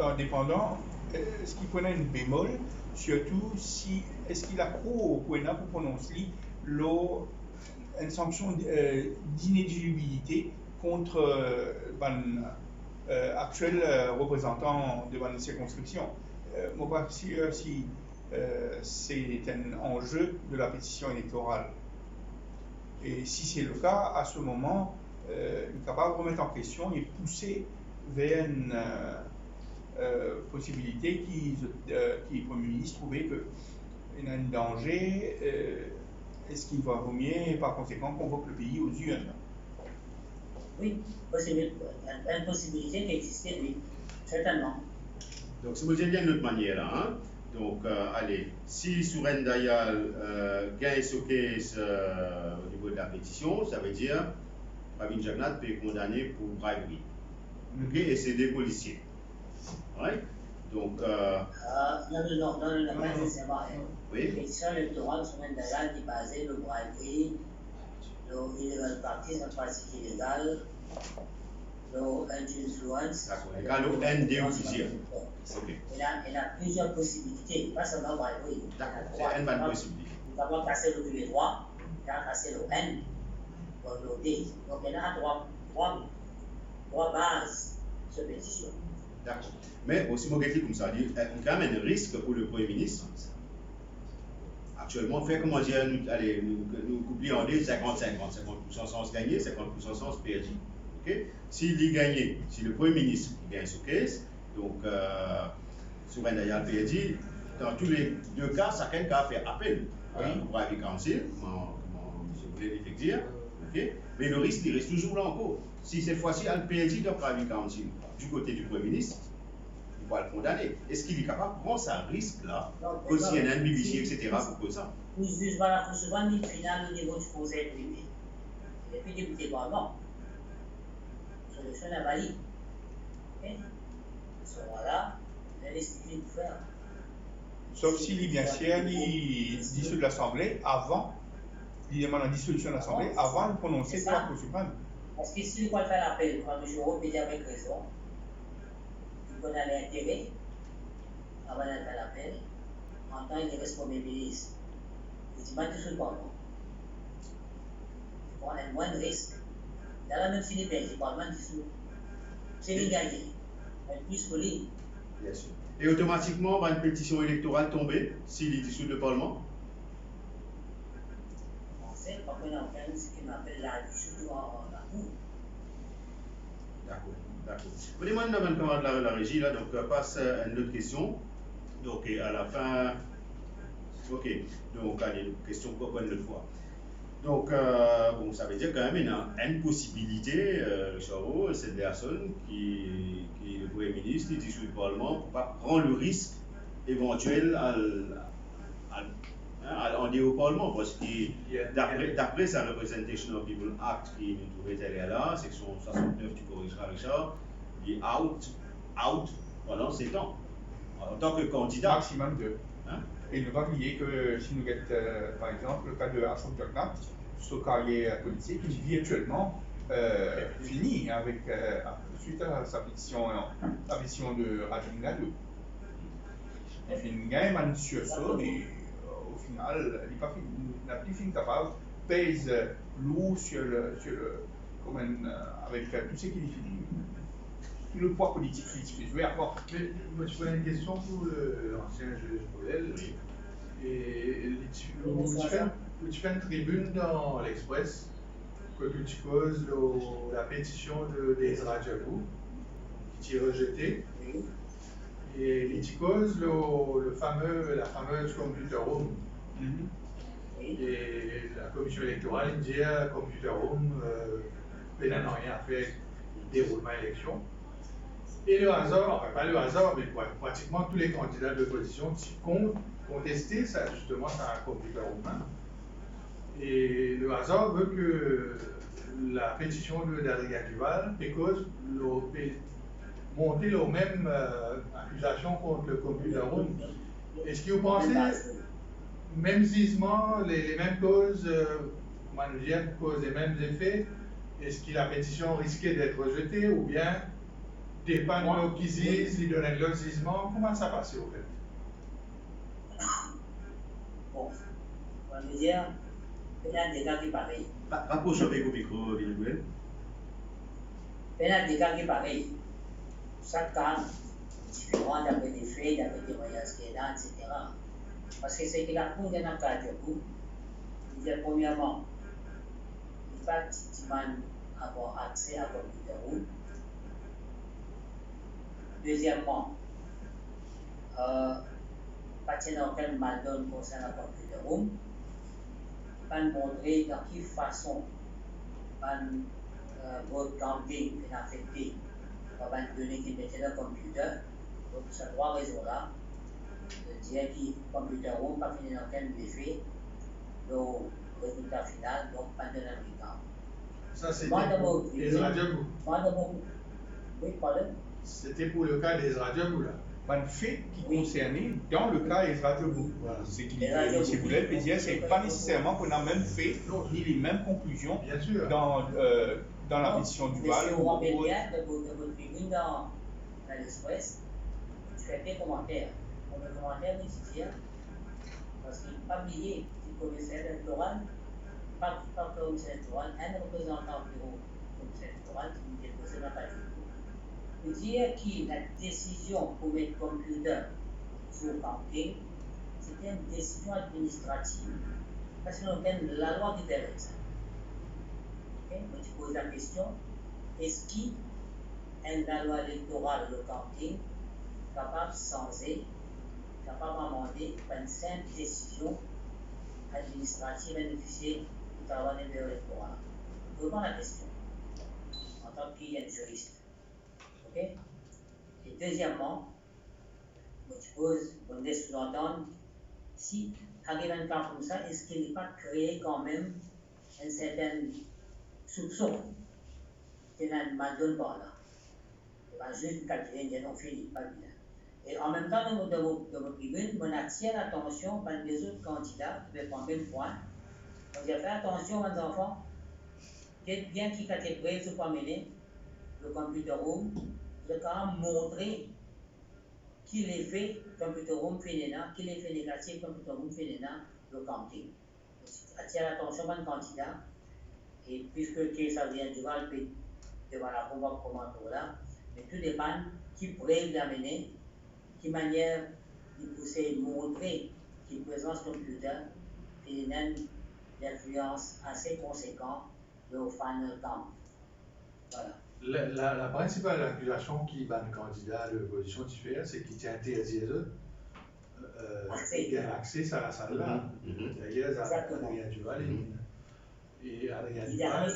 En dépendant, est-ce qu'il connaît une bémol, surtout si est-ce qu'il a trop au point pour prononcer une sanction d'inéligibilité contre actuel représentant de la circonscription. Moi, pas sûr si c'est un enjeu de la pétition électorale. Et si c'est le cas, à ce moment, il est capable de remettre en question et pousser vers une possibilité qui le Premier ministre trouvait qu'il y a un danger. Est-ce qu'il va vaut mieux, par conséquent, convoquer le pays aux urnes? Oui, une possibilité qui existait, oui, certainement. Donc, si vous voulez bien de notre manière, là, hein? Donc, allez, si Souren Dayal gagne ce case au niveau de la pétition, ça veut dire Pravin Jagnat peut être condamné pour bribery. Ok, et c'est des policiers. Ouais? Donc. Non, pas nécessairement. Oui. La pétition électorale Souren Dayal qui basait le bribery, l'illegal practice, la pratique illégale, l'influence. D'accord, il y a le N des officiers. Ok. Il a plusieurs possibilités, pas seulement bribery. D'accord, c'est une bonne possibilité. Nous avons cassé le W3, il a cassé le N, le D. Donc il y a trois bases de pétition. D'accord. Mais aussi, moi, comme ça, il y a quand même un risque pour le Premier ministre. Actuellement, fait comment dire, nous couplions en 50-50, 50% sans gagner, 50% sans perdre. Okay? S'il y gagne, si le Premier ministre gagne ce case, donc Souren Dayal perdu, dans tous les deux cas, chacun a fait appel au Privy Council, comment je voulais le dire. Okay? Mais le risque, il reste toujours là encore. Si cette fois-ci, elle perdit dans le Privy Council du côté du Premier ministre, il va le condamner. Est-ce qu'il est capable de prendre ce risque-là, aussi il y a un BBC, etc., pour ça? Pour souvent une finale au niveau du conseil privé. Et puis député parlement. Solution est valide. À ce moment-là, il a décidé de faire. Sauf si bien sûr, il dissout de l'Assemblée avant, il demande la dissolution de l'Assemblée avant de prononcer pour la Cour suprême. Parce que s'il va faire l'appel, quand M. Rowe peut dire avec raison, il connaît l'intérêt avant de faire l'appel, en tant qu'il reste Premier ministre. Il dit, pas dissous le Parlement. Il prend un moins de risque. Dans la même s'il est perdu, le Parlement dissous. C'est lui gagné. Mais plus que lui. Bien sûr. Et automatiquement, va une pétition électorale tomber s'il est dissous le Parlement? On sait qu'on a fait ce qu'on appelle la dissolution en la Cour. D'accord. Vous demandez maintenant la régie, là, donc passe à une autre question. Donc, à la fin. Ok, donc, allez, question pour une autre fois. Donc, bon, ça veut dire quand même qu'il y a une possibilité, Richard, cette personne qui est le Premier ministre, qui est issu du Parlement, pour ne pas prendre le risque éventuel en dire au Parlement, parce que d'après sa Representation of People Act qui nous trouvait là, section 69, tu corrigeras Richard, il est out pendant 7 ans, en tant que candidat. Maximum 2. Et ne pas oublier que si nous regardons, par exemple, le cas de Ashok Jagnat, ce carrière politique, il vit actuellement fini avec, suite à sa pétition, la pétition de Rajam Gadou. Il fait une gamme sur ça, mais au final, il n'a plus fini capable, pèse lourd sur le avec tout ce qu'il fait. Tout le poids politique qu'il fait jouer à fort. Mais moi, je pose une question pour l'ancien juge Paulel. Et tu fais une tribune dans l'Express que tu causes la pétition d'Ezra Djabou qui est rejetée. Et tu causes la fameuse Computer Room. Et la commission électorale dit Computer Room, n'a rien à faire déroulement élection. Et le hasard, enfin pas le hasard, mais pratiquement tous les candidats de l'opposition qui contestaient ça, justement, ça un computer humain. Et le hasard veut que la pétition d'Adrien Duval cause monter les mêmes accusations contre le computer room. Est-ce que vous pensez, même gisement, les mêmes causes, cause les mêmes effets, est-ce que la pétition risquait d'être rejetée ou bien dépend qui disent, ils donnent le jugement, comment ça passe au fait? Bon, on veut dire, il y a des cas qui pareils. Pas pour chauffer au micro, Villeneuve. Il y a des cas qui pareils. Chaque cas, différent d'après des faits, d'après des voyages qu'il y a, etc. Parce que c'est que la Cour d'un cas de coup, il dit premièrement, il va avoir accès à computer room. Deuxièmement, pas aucun mandon concernant computer room, va montrer dans quelle façon votre counting est affecté par les données qui mettent dans le computer. Donc, ces trois raisons-là, de dire que le computer room pas fini dans quel effet, le résultat final, donc pas de l'impliquant. Ça, c'était pour les radios. Oui, pardon. C'était pour le cas des radios, là. Un fait qui concernait dans le cas Ezra Debout. Ce qui si vous voulez dire, c'est pas nécessairement qu'on a même fait ni les mêmes conclusions dans la pétition du Val. Si vous rappelez bien de votre tribune dans l'Express, tu fais des commentaires. Pour le commentaire, vous dites, parce qu'il n'est pas oublié, si le commissaire électoral, pas le commissaire électoral, un représentant du commissaire électoral qui nous dépose la partie. Vous dire que la décision pour mettre computer sur le counting, c'était une décision administrative. Parce que nous avons la loi qui permet ça. Okay? Donc, tu poses la question, est-ce qu'il y a la loi électorale, le counting, capable de changer, capable d'amender par une simple décision administrative bénéficier du travail de l'électoral? Je pose la question en tant que juriste. Okay? Et deuxièmement, je pose, on laisse sous-entendre, si arrive un cas comme ça, est-ce qu'il n'est pas créé quand même un certain soupçon qu'il y a un mandon par là? Il va juste calculer, il on finit, pas bien. Et en même temps, dans votre tribune, on attire l'attention par les autres candidats, qui veulent prendre le point. Donc, j'ai fait attention, mes enfants, bien qu'ils aient prêts sur quoi mener, le computer room, je vais quand même montrer qu'il est fait computer room féminin, qu'il est fait négatif computer room féminin, le counting. Attire l'attention d'un candidat, et puisque ça vient du Val, devant la cour commentaire là, mais tout dépend qui pourrait l'amener, qui manière de pousser montrer qu'il présence computer féminin d'influence assez conséquente au final count. Voilà. La principale accusation qui bat le candidat de l'opposition diffère, c'est qu'il tient interdit accès à la salle là. D'ailleurs, Adrien Duval et Adrien Duval,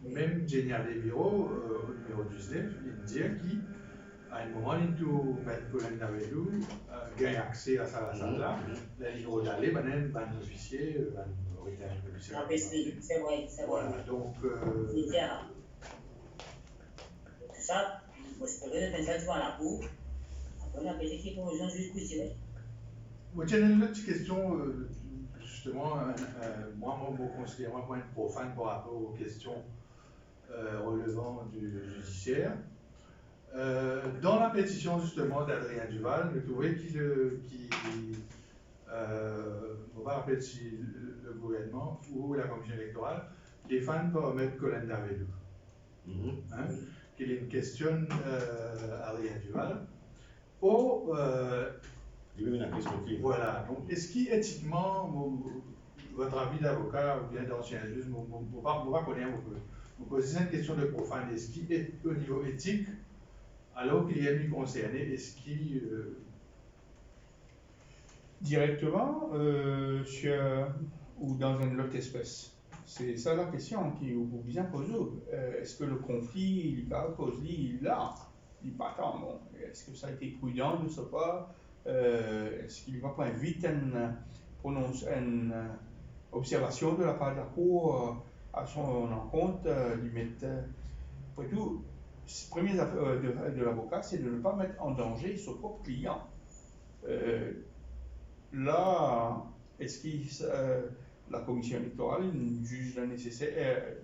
même Génial des bureaux, au numéro 19, il dit qu'à un moment, il tout mettre Colin Navelou, gagne accès à la salle là, il va aller, un officier, c'est vrai. Voilà, donc. Tout ça, vous pouvez le mettre devant la cour. Après, on a fait des conclusions jusqu'au Moi, j'ai une autre question, justement, moi, je considère moi une profane par rapport aux questions relevant du judiciaire. Dans la pétition, justement, d'Adrien Duval, je trouvais on va rappeler si le gouvernement ou la commission électorale défendent par mettre Colin Davelou. Qu'il y ait une question Adrien Duval. Voilà, donc est-ce qu'éthiquement, votre avis d'avocat ou bien d'ancien juge, on ne va pas connaître vous posez une question de profane, est-ce qu'il est au niveau éthique, alors qu'il y a lui concerné, est-ce qu'il. Directement ou dans une autre espèce? C'est ça la question qui vous bien posée. Est-ce que le conflit, il va causer là? Il pas tant, bon. Est-ce que ça a été prudent de ce pas? Est-ce qu'il va pas vite une observation de la part de la Cour à son encontre, lui mettre. Après tout, le premier de l'avocat, c'est de ne pas mettre en danger son propre client. Là, est-ce que la commission électorale juge nécessaire,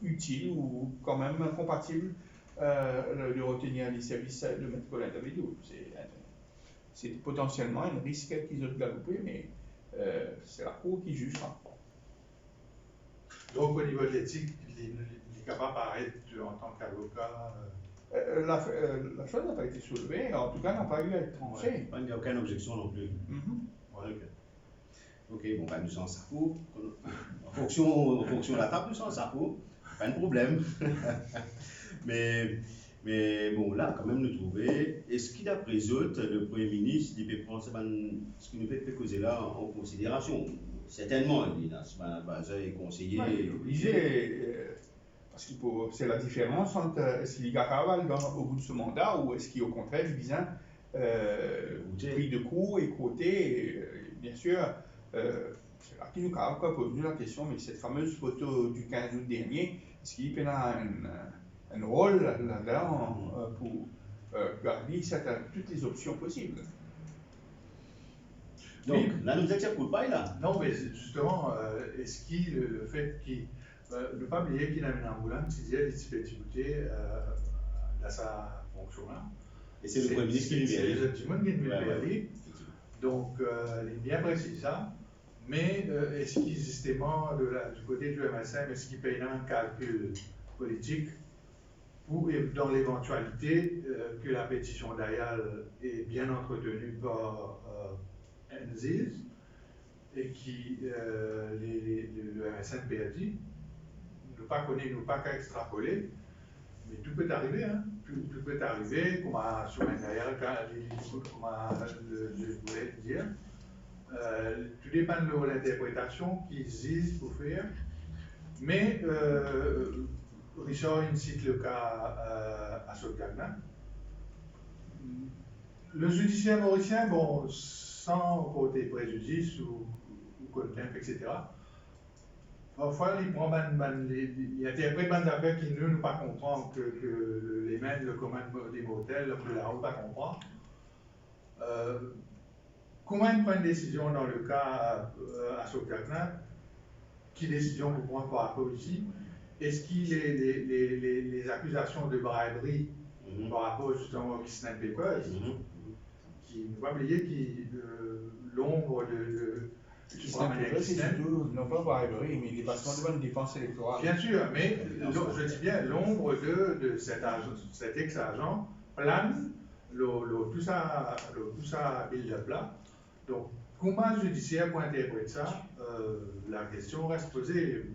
utile ou quand même compatible de retenir les services de mettre l'individu. C'est potentiellement un risque qu'ils ont développé, mais c'est la Cour qui jugera. Donc, au niveau de l'éthique, il est capable d'apparaître en tant qu'avocat. La chose n'a pas été soulevée, en tout cas n'a pas eu à être tranchée. Il n'y a aucune objection non plus. Voilà. Ok, bon, ben, nous sommes en SACO. En fonction de la table, nous sommes en SACO. Pas de problème. mais bon, là, quand même, nous trouver. Est-ce qu'il, d'après eux autres, le Premier ministre, il peut prendre ce qu'il nous fait causer là en considération? Certainement, il est conseiller. Il est obligé, parce que c'est la différence entre est-ce qu'il y a Caval au bout de ce mandat ou est-ce qu'il, au contraire, il vient pris de court et côté. Bien sûr, c'est là qu'il nous a posé la question, mais cette fameuse photo du 15 août dernier, est-ce qu'il peut avoir un rôle là-dedans pour garder toutes les options possibles? Donc, oui. Là, nous n'acceptons pas là. Non, mais justement, est-ce qu'il, le fait qu'il. Ne pas oublier qu'il a une ambulance qui disait difficulté dans sa fonction-là. Et c'est le Premier ministre qui lui dit. C'est les autres qui lui dit. Donc, il est bien précis ça. Mais est-ce qu'il, justement, du côté du MSM, est-ce qu'il paye un calcul politique pour, dans l'éventualité que la pétition d'Ayal est bien entretenue par NZIS et qui le MSN PRD ne pas connaît, ne pas qu'à extrapoler, mais tout peut arriver, hein. Tout peut arriver, comme sur un derrière, comme je voulais dire. Tout dépend de l'interprétation qu'ils disent pour faire. Mais Richard cite le cas à Sotagna. Le judiciaire mauricien, bon, sans porter préjudice ou contempt, etc. Parfois, il interprète des affaires qui ne pas comprendre que les mains, le commun des motels, que la route pas comprendre. Comment il prend une décision dans le cas à Sotagna? Quelle décision vous prendre par rapport ici? Est-ce qu'il les accusations de briberie par rapport justement au Kissnet Papers, qui ne pas oublier l'ombre de non pas briberie, mais les passements de bonne dépense électorale. Bien sûr, mais je dis bien l'ombre de cet ex-agent plane tout ça build-up là. Donc, comment le judiciaire peut interpréter ça? La question reste posée.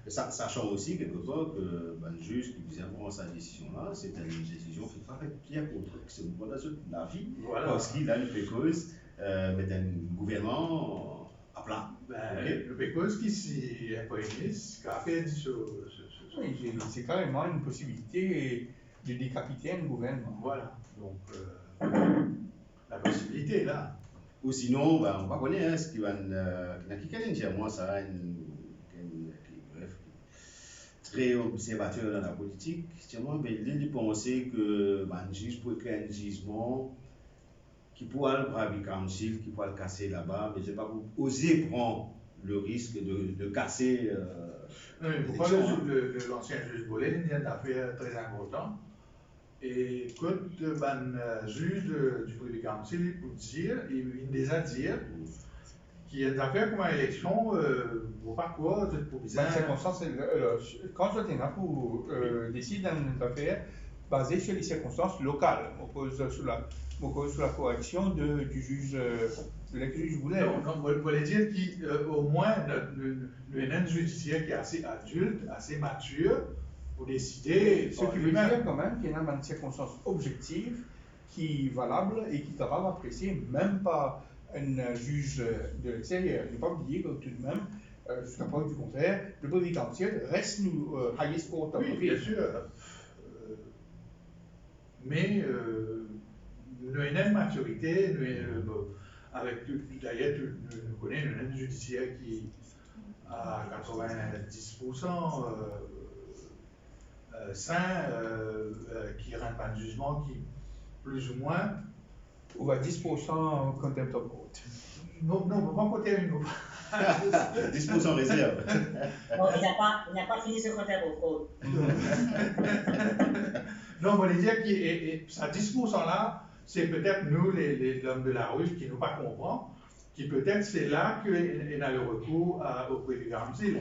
Sachant aussi, quelque part, que le juge qui vient prendre sa décision-là, c'est une décision qui paraît bien contre c'est une fondation de la vie, voilà. Parce qu'il a une pécose, mais un gouvernement à plat. Le pécose qui, si un Premier ministre, qui a fait oui, c'est carrément une possibilité de décapiter un gouvernement. Voilà, donc la possibilité est là. Ou sinon, on va connaître ce qui va dire, moi, ça a très observateur dans la politique, il pensait que un juge peut créer un jugement qui pourra le braver council, qui pourra le casser là-bas, mais c'est pas pour oser prendre le risque de casser. Pourquoi l'ancien juge Bollet, il y a une affaire très importante. Et quand le juge du Privy Council pour dire, il déjà dire qu'il y a une affaire comme une élection, ou pas quoi, pour bizarre. Circonstances, quand je tiens pour décider d'une affaire basée sur les circonstances locales, on pose sous la correction du juge, de l'ex-juge Boulet. Non, on voulait dire qu'au moins le NN judiciaire qui est assez adulte, assez mature, pour décider. Ce qui veut dire quand même qu'il y a une circonstance objective qui est valable et qui est capable d'apprécier même par un juge de l'extérieur. Il ne faut pas oublier que tout de même, jusqu'à preuve du contraire, le Privy Council reste nous highest court of appeal. Oui, bien sûr. Mais nous avons une maturité, avec d'ailleurs, nous connaissons une judiciaire qui à 90% sain, qui rend pas de jugement qui, plus ou moins. Ou à 10% contempt of court. Non, mon côté, nous. 10% réserve. Bon, il n'a pas fini ce contrat pour fraude. Non, on va dire que ça 10%-là, c'est peut-être nous, l'homme de la rue, qui nous pas comprend, qui peut-être c'est là qu'il a le recours auprès du council.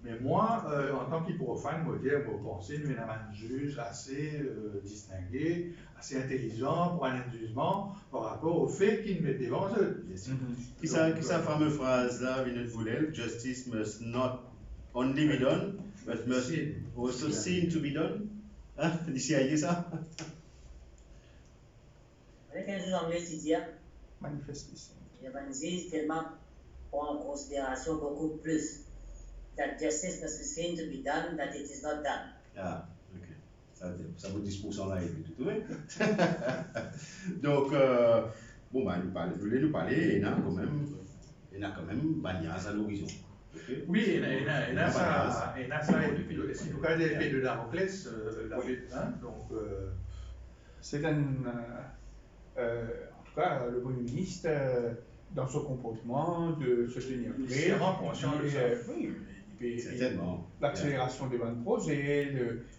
Mais moi, en tant que profane, je dire, mon conseil, nous avons un juge assez distingué, assez intelligent pour un jugement par rapport au fait qu'il met devant eux. Qui sa fameuse phrase là, Vinod Boulel, justice must not only be done, but must also seem to be done. Hein? D'ici à ça? Avec un juge anglais qui dit, Manifester. il y a un juge tellement prend en considération beaucoup plus. That justice must be seen to be done, that it is not done. Ah, ok. Ça vaut 10% là, et tout, oui. Donc, bon, bah, nous voulons parler, il y a quand même Banyas à l'horizon. Okay? Oui, il y a ça, est-ce qu'il nous a l'épée de Damoclès, donc... C'est en tout cas, le Premier ministre, dans son comportement, de se tenir prêt. Il est vraiment conscient de ça. Oui, Certainement. L'accélération des bons projets,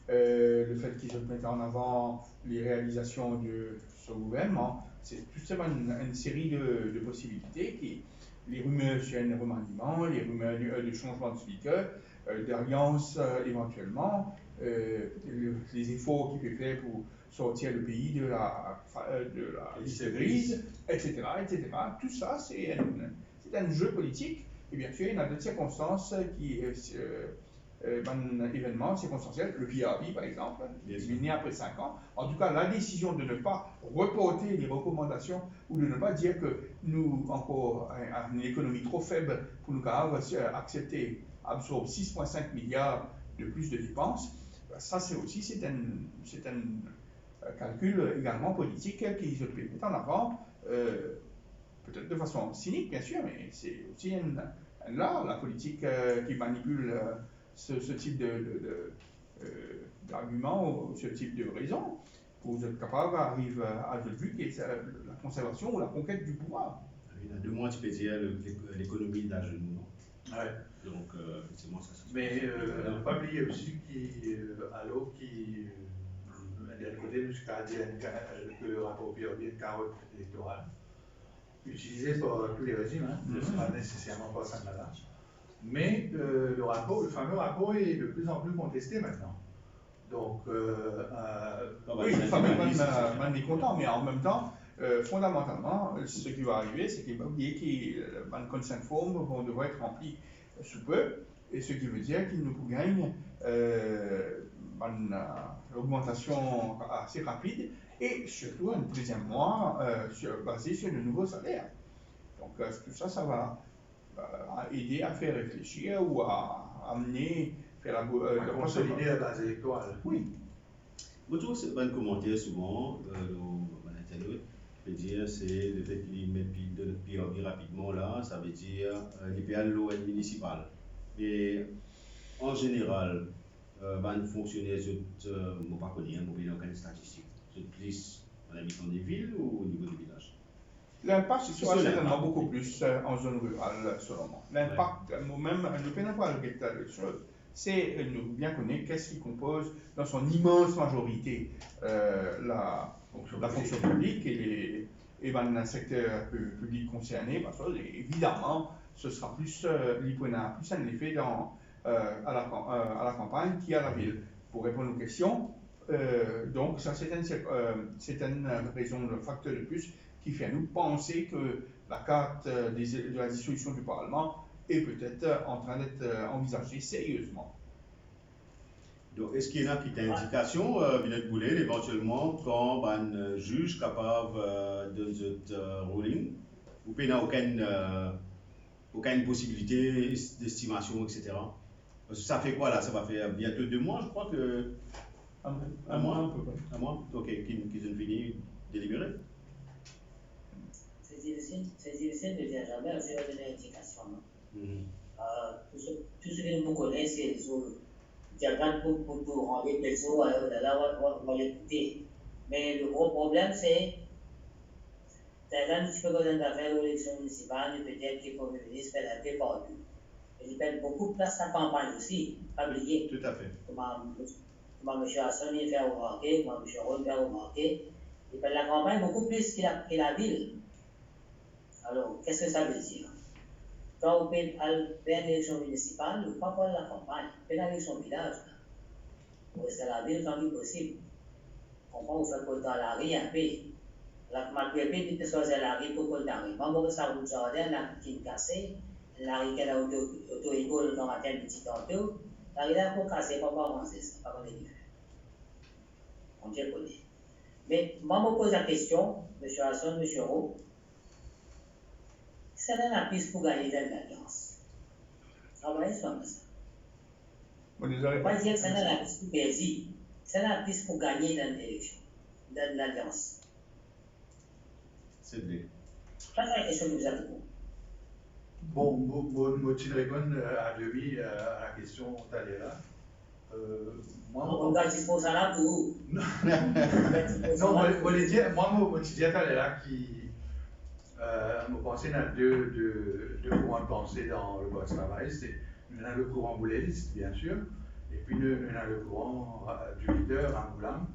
le fait qu'ils mettent en avant les réalisations de ce gouvernement, c'est tout simplement une série de possibilités les rumeurs sur un remaniement, les rumeurs de changement de speaker, d'alliance éventuellement, les efforts qu'il peut faire pour sortir le pays de la liste grise, etc., etc. Tout ça, c'est un jeu politique. Et bien sûr, il y a d'autres circonstances un événement circonstanciel, le PRP par exemple, qui est né après 5 ans. En tout cas, la décision de ne pas reporter les recommandations ou de ne pas dire que nous, encore, une économie trop faible pour nous accepter, absorber 6,5 milliards de plus de dépenses, ça c'est un calcul également politique qu'ils mettent en avant, peut-être de façon cynique bien sûr, mais c'est aussi la politique qui manipule ce type d'argument ou ce type de raison pour être capable d'arriver à ce but qui est la conservation ou la conquête du pouvoir. Il y a 2 mois, tu peux dire l'économie d'un genou, non? Ouais. Donc, effectivement, ça se Mais ne pas oublier aussi d'un côté, nous que le rapport PRB est une carotte électorale, utilisée par tous les régimes, ne sera nécessairement pas ça de malade. Mais le fameux rapport est de plus en plus contesté maintenant. Donc, oui, le fameux man est content, mais en même temps, fondamentalement, ce qui va arriver, c'est qu'il va oublier que les consent forms vont devoir être remplis sous peu, et ce qui veut dire qu'il nous gagne une augmentation assez rapide, et surtout un deuxième mois basé sur de nouveaux salaires. Donc tout ça, ça va aider à faire réfléchir ou à amener à consolider la base électorale. Oui. Moi, je trouve que c'est un commentaire souvent, je veux dire, c'est le fait qu'il met de notre PRB rapidement là, ça veut dire l'IPA l'eau municipal. Et en général, fonctionnaires, je ne pas connais, je n'ai aucune statistique. C'est plus en habitant des villes ou au niveau des villages? L'impact sera certainement beaucoup plus en zone rurale, selon moi. L'impact, même, ne peut pas le chose, c'est nous bien connaître qu'est-ce qui compose dans son immense majorité la fonction publique et un secteur public concerné, parce que évidemment, ce sera plus un effet à la campagne qu'à la ville. Pour répondre aux questions, donc ça c'est une raison, le facteur de plus qui fait à nous penser que la carte de la dissolution du Parlement est peut-être en train d'être envisagée sérieusement. Donc, est-ce qu'il y a une petite indication, Vinod Boulel, éventuellement, quand un juge capable de ce ruling, ou il n'y a aucune possibilité d'estimation, etc. Parce que ça fait quoi là? Ça va faire bientôt 2 mois, je crois que. Un mois, un peu près. Un mois? Ok, qu'ils ont fini de délibérer. C'est difficile de dire jamais, c'est une indication. Tout ce que nous connaissons, c'est les autres. Diagramme pour rendre les autres, on va l'écouter. Mais le gros problème, c'est Là, tu peux connaître l'affaire de l'élection municipale, peut-être que le Premier ministre fait la paix partout. Et il perd beaucoup de place à la campagne aussi, pas oublier. Tout à fait. Comment M. Hassan fait remarquer, comment M. Ron fait remarquer, il perd la campagne beaucoup plus que la ville. Alors, qu'est-ce que ça veut dire? Quand vous faites une élection municipale, vous ne pouvez pas prendre la campagne, vous faites l'élection village. Vous restez à la ville quand il est possible. Comment vous faites pour dans la rue un peu? La malgré tout, c'est la rue pour qu'on arrive. Moi, je sais que le jardin, la qui est cassée, la rue qui est auto-école dans la tête petit tantôt, la rue là pour casser, pas avancer, ça, pas qu'on est différent. On tient connaît. Mais moi, je pose la question, M. Hassan, M. Roux, c'est la piste pour gagner dans l'alliance. Ça va être comme ça. On va pas dire que c'est la piste pour perdre, c'est la piste pour gagner dans l'élection, dans l'alliance. C'est vrai. Ça, c'est la question que vous avez posée. Bon, tu réponds à demi à la question tout à l'heure. On va dire ça là pour vous. Non, moi, je dis tout à l'heure qui me pensais à deux courants de pensée dans le boss travail. C'est le courant bouléliste, bien sûr, et puis le courant du leader, Ramboulam.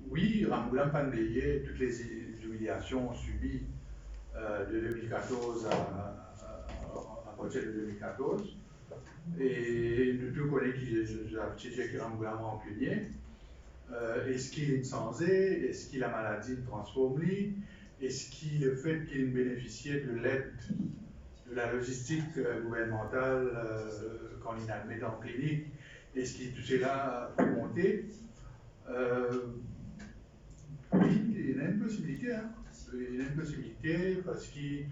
Oui, Ramboulam pas oublié toutes les humiliations subies de 2014 à partir de 2014. Et nous tous connaissons qui Ramboulam en pionnier. Est-ce qu'il est censé? Est-ce qu'il a maladie transformée? Est-ce qu'il le fait qu'il bénéficiait de l'aide de la logistique gouvernementale quand il admet en clinique? Est-ce qu'il tout cela peut monter? Oui, il y a une possibilité. Hein. Il y a une possibilité parce qu'il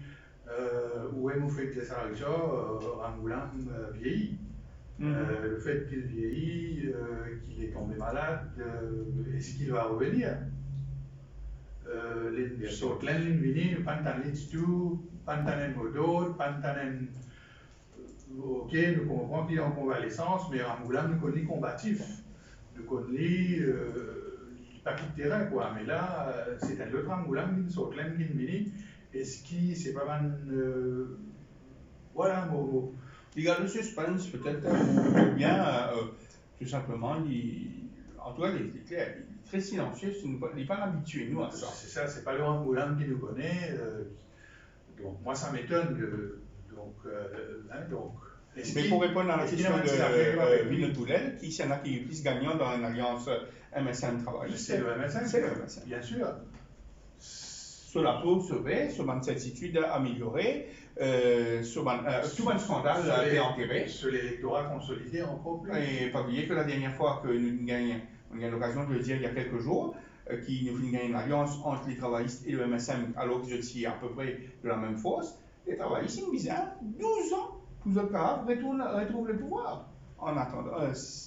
où est-ce fait que ça Ramboulam vieillit. Le fait qu'il vieillit, qu'il est tombé malade, est-ce qu'il va revenir? Les sortes là, les vignes, pantanen du tout, pantanen modot, pantanen. Ok, nous comprenons qu'il est en convalescence, mais Ramboulam nous connaît combatif. Nous connaît pas tout le terrain, quoi. Mais là, c'est un autre Ramboulam qui sort là, qui vient. Est-ce qu'il c'est pas mal. Voilà, mot. Il garde le suspense, peut-être bien, tout simplement, en tout cas, il est très silencieux, il n'est pas habitué, nous, à ça. C'est ça, c'est pas le Ramboulam qui nous connaît, donc moi ça m'étonne, donc. Mais pour répondre à la question de Vinod Boulel, qui s'il y en a qui est plus gagnant dans une alliance MSN travailliste, c'est le MSN. C'est le MSN. Bien sûr. Cela peut sauver, sur une certitude améliorée, sur un scandale enterré. Sur l'électorat consolidé encore plus. Et pas oublier que la dernière fois que nous gagnons, on a eu l'occasion de le dire il y a quelques jours, qui nous fait gagner une alliance entre les travaillistes et le MSM, alors qu'ils étaient à peu près de la même force. Les travaillistes, ils nous disaient 12 ans, pour le cas, retrouvent le pouvoir. En attendant,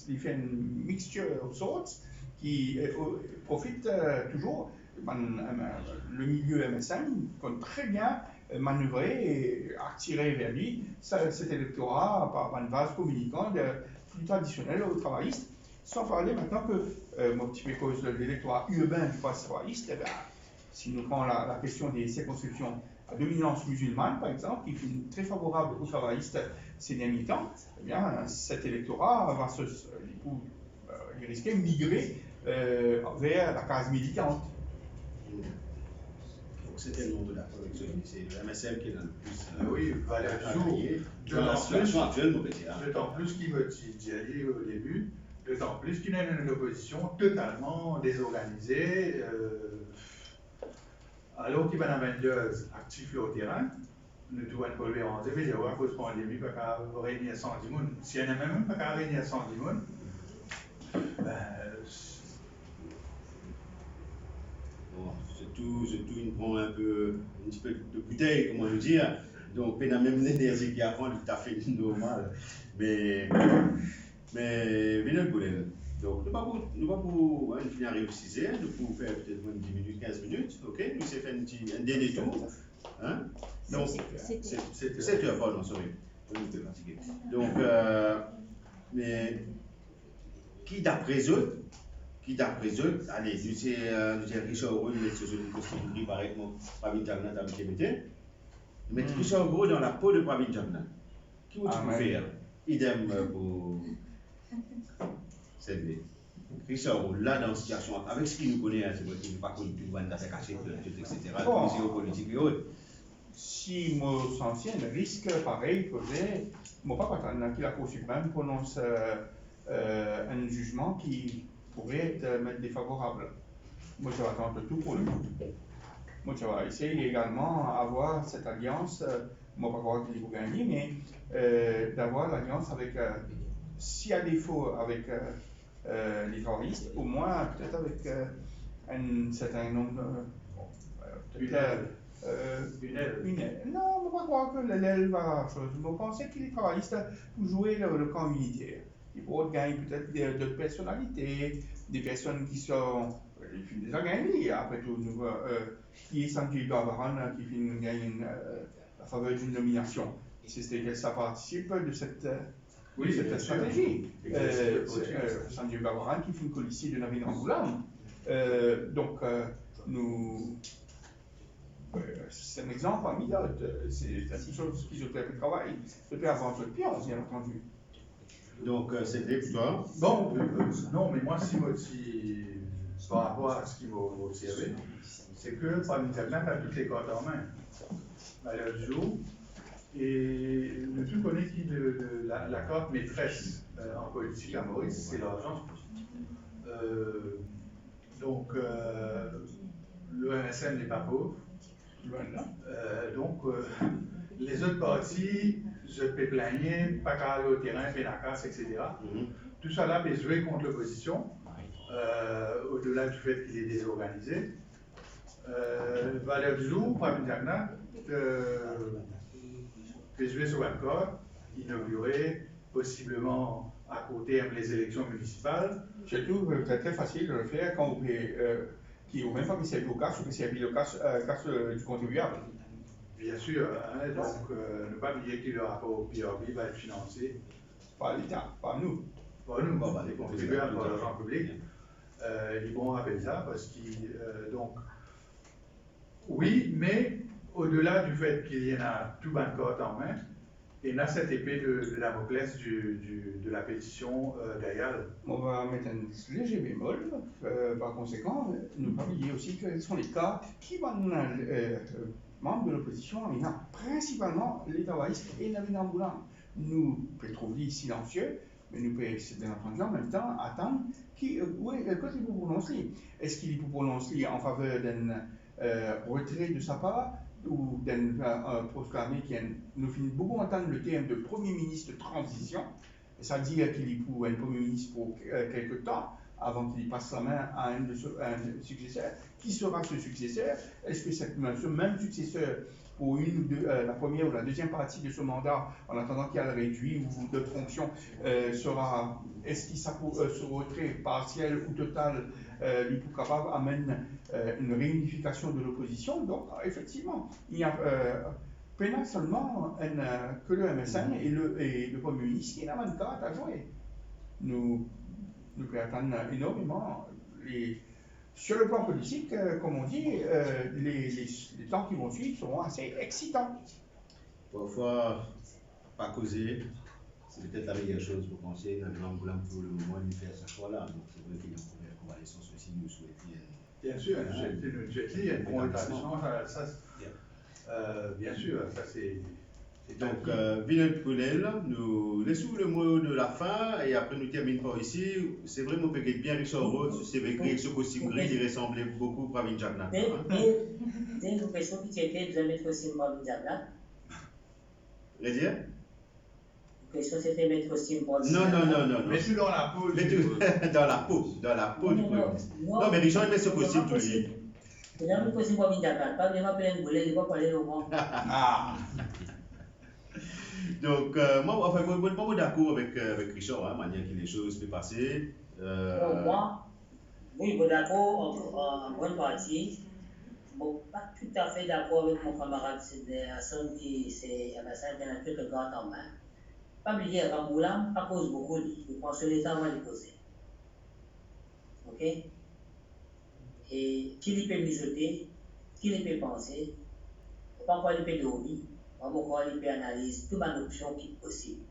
il fait une mixture of sorts qui profite toujours. Le milieu MSM peut très bien manœuvrer et attirer vers lui cet électorat par une base communicante plus traditionnelle aux travaillistes. Sans parler maintenant que, mon petit peu cause de l'électorat urbain du base travailliste, eh bien, si nous prenons la question des circonscriptions à dominance musulmane, par exemple, qui est très favorable aux travaillistes ces derniers temps, eh bien, cet électorat va il risquer de migrer vers la case militante. Donc c'était le nom de la production, c'est le MSM qui est le plus. Oui, valeur du jour. Dans la situation actuelle, d'autant plus qu'il veut dire au début, d'autant plus qu'il est une opposition totalement désorganisée, alors qu'il va avoir un actif au terrain. Nous devons être pollués en TV, à cause de la pandémie, pas qu'à réunir 110 personnes. Si on n'a même pas qu'à réunir 110 personnes, surtout il prend un petit peu de bouteille, comment le dire. Donc, il a même l'énergie qui apprend tout à fait normal. Mais Vinod Boulel. Donc, nous va pour finir à réussir, nous pouvons faire peut-être 10 minutes, 15 minutes, ok? Nous avons fait un dernier tour. Hein? Donc, 7 heures, pardon, sorry. Donc, mais qui d'après eux, qui d'après eux, allez, nous c'est Richard Rowe, il met sur une costume gris, pareil, Pravin Jagna, t'as mis mettre Richard Rowe dans la peau de Pravin Jagna. Qui vous peut faire? Idem pour Sedley. Richard Rowe, là, dans la situation, avec ce qu'il nous connaît, c'est vrai qu'il n'est pas connu, tout le monde a caché, etc. C'est politique et autres. Si moi sens un risque pareil, faisait, moi pas quand la Cour suprême prononce un jugement qui pourrait être défavorable. Moi, je vais attendre tout pour lui. Moi, je vais essayer également d'avoir cette alliance, moi pas croire qu'il faut gagner, mais d'avoir l'alliance avec, si à défaut avec les travaillistes, au moins peut-être avec un certain nombre Une aile. Non, on ne va pas croire que l'aile va chose. On pensait que les travaillistes pour jouer le camp unitaire. Ils pourraient gagner peut-être d'autres personnalités, des personnes qui sont déjà gagnées, après tout, qui est Sanjay Barbaran qui gagne la faveur d'une nomination. C'est que ça participe de cette stratégie. Sanjay Barbaran qui fait une policier de Navin Angoulam. Donc, nous. C'est un exemple parmi d'autres. C'est une chose qui se fait le travail. Se fait avant le pion, bien entendu. Donc, c'est pour toi. Bon, non, mais moi, si par rapport à ce qui m'a observé, c'est que Pravin Jagna a toutes les cartes en main à l'heure du jour. Et le tout connaît qui la carte maîtresse en politique à Maurice, c'est l'argent. Donc, le MSN n'est pas pauvre. Donc, les autres partis, je peux plaigner, pas qu'à aller au terrain, faire la casse, etc. Tout ça là peut jouer contre l'opposition, au-delà du fait qu'il est désorganisé. Valeur du jour, Pravin Jagna peut jouer sur un corps, inaugurer, possiblement à côté les élections municipales. Surtout, c'est très facile de le faire quand vous pouvez. Qui au même pas que c'est le cash ou que c'est le cash du contribuable. Bien sûr, hein, donc ne pas oublier que le rapport au PRB va être financé par l'État, par nous. Par nous, les contribuables, par l'argent public. Ils vont rappeler ça parce qu'ils. Donc, oui, mais au-delà du fait qu'il y en a tout Bancote en main, il y a cette épée de Damoclès de la pétition d'Ayal. On va mettre un léger bémol, par conséquent, ne pas oublier aussi que ce sont les cas qui vont membres de l'opposition, il y a principalement les travaillistes et Navin Angoulam. Nous pouvons trouver silencieux, mais nous pouvons bien entendu en même temps attendre quand il vous prononce. Est-ce qu'il vous prononce en faveur d'un retrait de sa part ou d'un proclamé qui nous finit beaucoup entendre le terme de Premier ministre de transition, c'est-à-dire qu'il est pour un Premier ministre pour quelque temps, avant qu'il passe la main à un successeur. Qui sera ce successeur? Est-ce que ce même successeur, pour la première ou la deuxième partie de ce mandat, en attendant qu'il y ait le réduit ou d'autres fonctions, est-ce qu'il ce retrait partiel ou total, lui pour capable amène une réunification de l'opposition? Donc, effectivement, il y a pénal seulement que le MSN et le Premier ministre qui n'a pas de carte à jouer. Nous pouvons attendre énormément. Sur le plan politique, comme on dit, les temps qui vont suivre seront assez excitants. Parfois, pas causer, c'est peut-être la meilleure chose pour penser. Navin Angoulam, pour le moment, il fait ce choix-là. Donc, c'est vrai qu'il y a une première convalescence aussi, nous souhaitons. Bien sûr, il y a une convalescence, bien sûr, ça c'est. Donc, Vinod Poulel, nous laissons le mot de la fin et après nous terminons par ici. C'est vrai, mon père bien Richard Rowe, c'est vrai que ce costume gris, il ressemblait beaucoup à Pravin Jagna. C'est une question qui était de mettre aussi Pravin Jagna. Redire? La question c'était mettre aussi Pravin Jagna. Non. Mets-tu dans la peau. Dans la peau du Premier ministre. Non, mais Richard met ce costume tout lui. Il a mis aussi Pravin Jagna, pas vraiment plein de boulets, il va parler au moins. Donc, moi, enfin, je ne suis pas d'accord avec Richard, la manière que les choses peuvent passer. Moi, oui, je suis d'accord en bonne partie. Je ne suis pas tout à fait d'accord avec mon camarade Hassan qui a toutes les cartes en main. Pas oublier, Angoulam, à cause beaucoup, je pense que l'État va les poser. Ok? Et qui lui peut mijoter, qui lui peut penser, pas quoi lui peut dormir, pas quoi lui peut analyser toute ma option qui est possible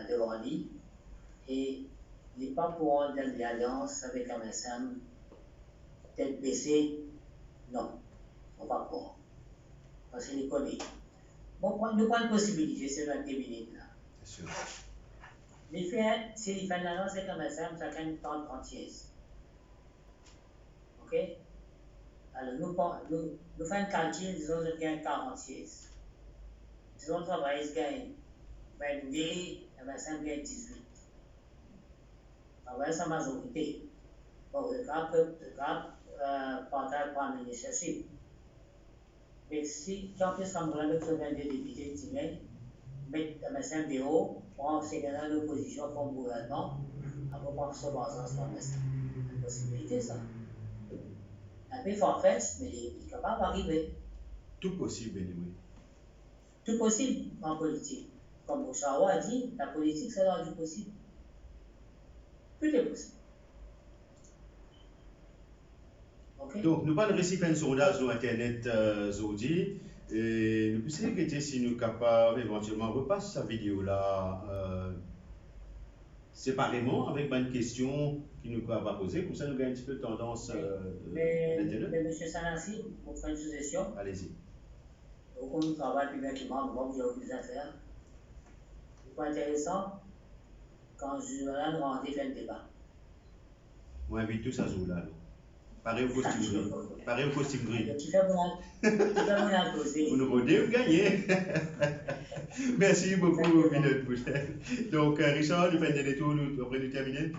devant lui. Et il n'est pas pour dans l'alliance avec un médecin tête baissée, non, on va pas. Parce qu'il connaît. Bon, nous avons une possibilité, c'est 20 minutes là. Bien sûr. Les faits, si il fait une alliance avec un médecin, ça gagne 30 entières. Ok? Alors, nous faisons un calcul, disons que je gagne 46. Disons que le travail gagne 22, le médecin gagne 18. Alors, c'est la majorité. Bon, le grave partage par le chercher. Mais si, quand plus comme vous l'avez fait 22 députés de Timel, mettre le médecin de haut, prendre ces gars-là l'opposition comme gouvernement, après pas recevoir ça, c'est pas médecin. C'est une possibilité, ça. Un peu farfetch, mais il est capable d'arriver. Tout possible, anyway. Tout possible en politique. Comme Bouchawa a dit, la politique, c'est l'art du possible. Tout est possible. Okay? Donc, nous allons réciter un sondage sur Internet aujourd'hui. Et nous pouvons regarder si nous sommes capables éventuellement de repasser cette vidéo-là séparément avec une question qui nous va poser. Comme ça, nous gagnons un petit peu de tendance mais M. Sanassi, pour faire une suggestion, allez-y. Donc, on travaille plus bien que moi, moi, j'ai aucune affaire. C'est pas intéressant quand je vais rentrer faire un débat. Moi, invite tous à jouer là. Pareil au costume gris. Pareil au costume gris. Tu fais mon imposé. Vous nous rodez, vous gagnez. Merci beaucoup, Vinod Boucher. Donc, Richard, tu fais des détours après de terminer.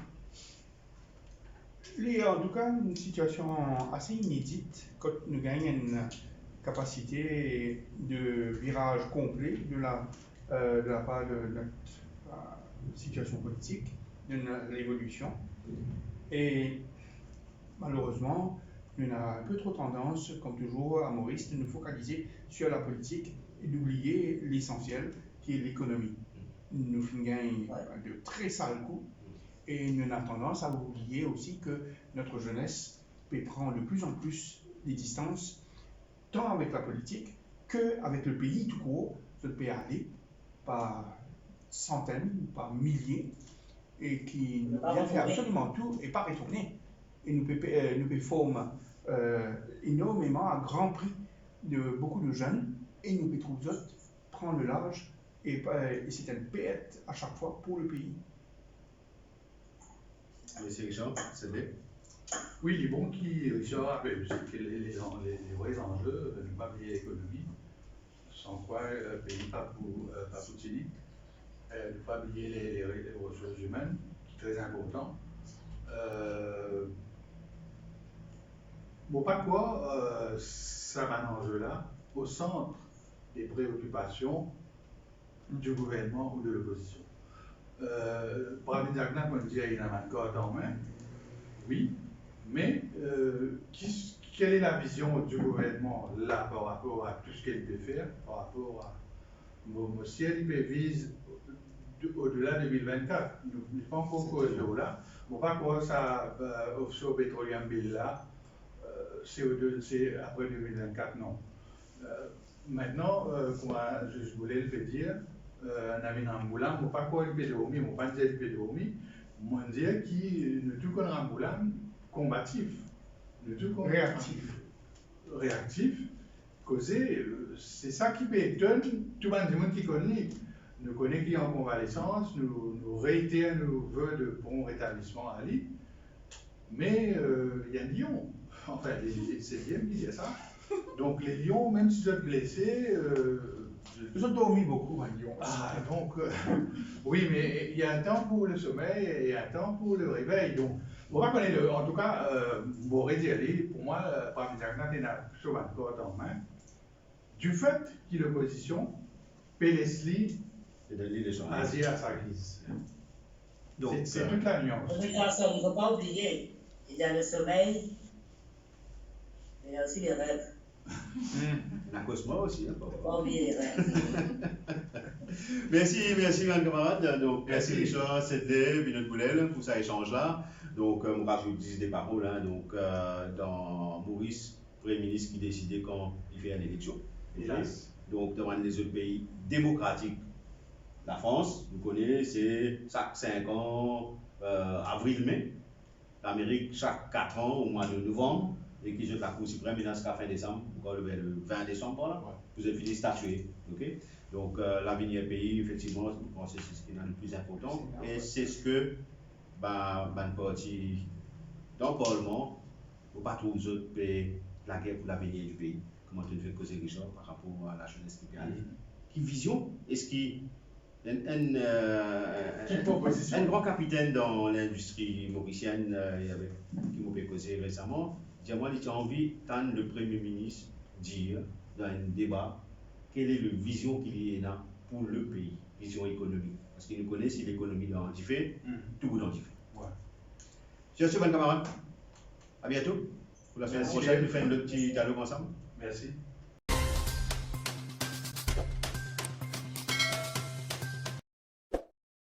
Il y a en tout cas une situation assez inédite quand nous gagnons une capacité de virage complet de la part de notre situation politique, de l'évolution. Et malheureusement, nous avons un peu trop tendance, comme toujours à Maurice, de nous focaliser sur la politique et d'oublier l'essentiel qui est l'économie. Nous gagnons de très sales coups et nous avons tendance à oublier aussi que notre jeunesse peut prendre de plus en plus des distances tant avec la politique qu'avec le pays tout court. Ce peut aller par centaines, par milliers, et qui nous vient faire absolument tout et pas retourner. Et nous peut former énormément à grand prix de beaucoup de jeunes, et nous peut trouver d'autres prendre le large, et c'est une perte à chaque fois pour le pays. Monsieur Richard, c'est bien. Oui, les bons qui, Richard, les vrais enjeux, ne pas oublier l'économie, sans quoi le pays pas utile, ne pas oublier les ressources humaines, très important. Bon, pas quoi, ça va un enjeu là, au centre des préoccupations du gouvernement ou de l'opposition. Pour Diagna, on dit qu'il y a un code en main, oui, mais quelle est la vision du gouvernement là par rapport à tout ce qu'il peut faire, par rapport à si elle vise au-delà de 2024, nous ne sommes pas encore cause là, bon, pas quoi ça, offshore petroleum bill là, c'est après 2024, non. Maintenant, comme je voulais le dire, un ami Ramboulam, je ne pas quoi il peut dormir, je ne pas dire qu'il peut dormir, je dire qu'il ne tout comme Ramboulam combatif, ne tout comme réactif, causé, c'est ça qui peut étonner tout le monde qui connaît. Nous connaissons qu'il est en convalescence, nous réitérons nos voeux de bon rétablissement à lui, mais il y a un lion. Enfin, c'est bien qui dit ça. Donc les lions, même si vous êtes blessés, ils ont dormi beaucoup, un lion. Ah, donc, oui, mais il y a un temps pour le sommeil et un temps pour le réveil. Donc, on va connaître, en tout cas, pour redire, pour moi, Pram Diagna est un code en main. Du fait qu'il est l'opposition, Pelesli agit à sa guise. C'est toute la nuance. Il ne faut pas oublier, il y a le sommeil, mais il y a aussi les rêves. La Cosmo aussi, hein, Pas oublier les rêves. Merci, mes camarades. Donc, merci Richard, Sedley, Binot Boulel pour cet échange-là. Donc, on rajoute des paroles. Hein, donc, dans Maurice, Premier ministre qui décidait quand il fait une élection. Donc, dans les autres pays démocratiques, la France, vous connaissez, c'est chaque 5 ans, avril-mai. L'Amérique, chaque 4 ans, au mois de novembre. Et qui jette la Cour suprême, et jusqu'à fin décembre, le 20 décembre, là, vous avez fini statuer. Okay? Donc, l'avenir pays, effectivement, je pense que c'est ce qui est le plus important. Et c'est ce que, parti dans le Parlement, ou pas tous les autres pays, la guerre pour l'avenir du pays. Comment tu fais causer Richard par rapport à la jeunesse qui gagne? Qui vision? Est-ce qu'il un grand capitaine dans l'industrie mauricienne qui m'a fait causer récemment, moi, j'ai envie d'entendre le Premier ministre dire dans un débat quelle est la vision qu'il a pour le pays, vision économique. Parce qu'il nous connaît, si l'économie dans fait, tout le monde fait. Sur ce, bon camarade, à bientôt. Pour la semaine prochaine, nous faisons le petit dialogue ensemble. Merci.